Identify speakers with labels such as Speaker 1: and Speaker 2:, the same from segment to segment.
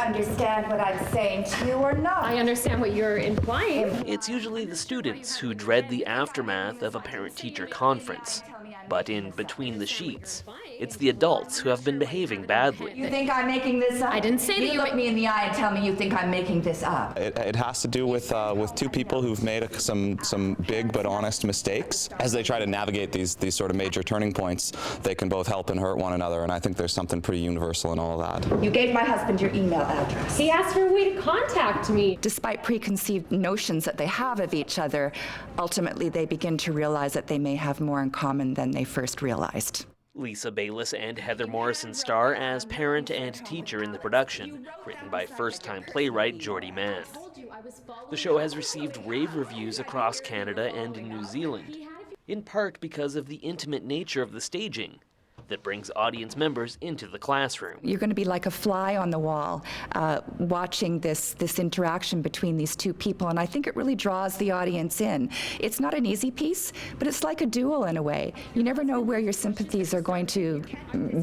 Speaker 1: understand what I'm saying to you or not?
Speaker 2: I understand what you're implying.
Speaker 3: It's usually the students who dread the aftermath of a parent-teacher conference. But in Between the Sheets, it's the adults who have been behaving badly.
Speaker 1: You think I'm making this up?
Speaker 2: I didn't say that
Speaker 1: you look me in the eye and tell me you think I'm making this up.
Speaker 4: It has to do with two people who've made some big but honest mistakes. As they try to navigate these sort of major turning points, they can both help and hurt one another, and I think there's something pretty universal in all of that.
Speaker 1: You gave my husband your email address.
Speaker 2: He asked for a way to contact me.
Speaker 5: Despite preconceived notions that they have of each other, ultimately they begin to realize that they may have more in common than they first realized.
Speaker 3: Lisa Bayliss and Heather Morrison star as parent and teacher in the production, written by first-time playwright Geordie Mand. The show has received rave reviews across Canada and in New Zealand, in part because of the intimate nature of the staging that brings audience members into the classroom.
Speaker 5: You're going to be like a fly on the wall, watching this interaction between these two people, and I think it really draws the audience in. It's not an easy piece, but it's like a duel in a way. You never know where your sympathies are going to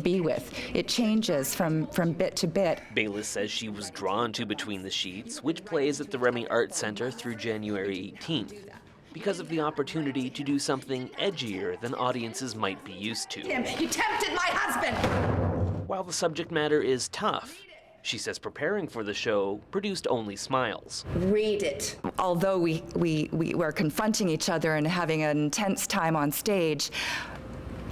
Speaker 5: be with. It changes from bit to bit.
Speaker 3: Bayliss says she was drawn to Between the Sheets, which plays at the Remai Arts Centre through January 18th. Because of the opportunity to do something edgier than audiences might be used to.
Speaker 1: You tempted my husband!
Speaker 3: While the subject matter is tough, she says preparing for the show produced only smiles.
Speaker 1: Read it.
Speaker 5: Although we were confronting each other and having an intense time on stage,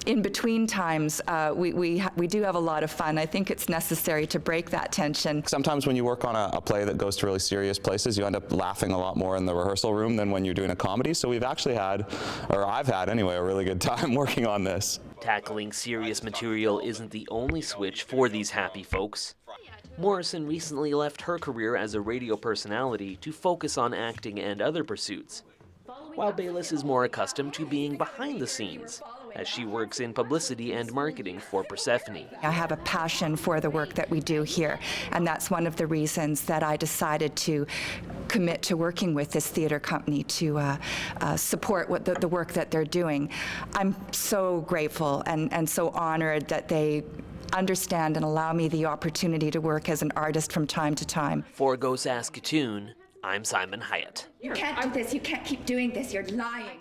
Speaker 5: in between times, we do have a lot of fun. I think it's necessary to break that tension.
Speaker 4: Sometimes when you work on a play that goes to really serious places, you end up laughing a lot more in the rehearsal room than when you're doing a comedy. So we've actually had, or I've had anyway, a really good time working on this.
Speaker 3: Tackling serious material isn't the only switch for these happy folks. Morrison recently left her career as a radio personality to focus on acting and other pursuits, while Bayliss is more accustomed to being behind the scenes, as she works in publicity and marketing for Persephone.
Speaker 5: I have a passion for the work that we do here, and that's one of the reasons that I decided to commit to working with this theater company to support the work that they're doing. I'm so grateful and so honored that they understand and allow me the opportunity to work as an artist from time to time.
Speaker 3: For Go Saskatoon, I'm Simon Hyatt.
Speaker 1: You can't do this. You can't keep doing this. You're lying.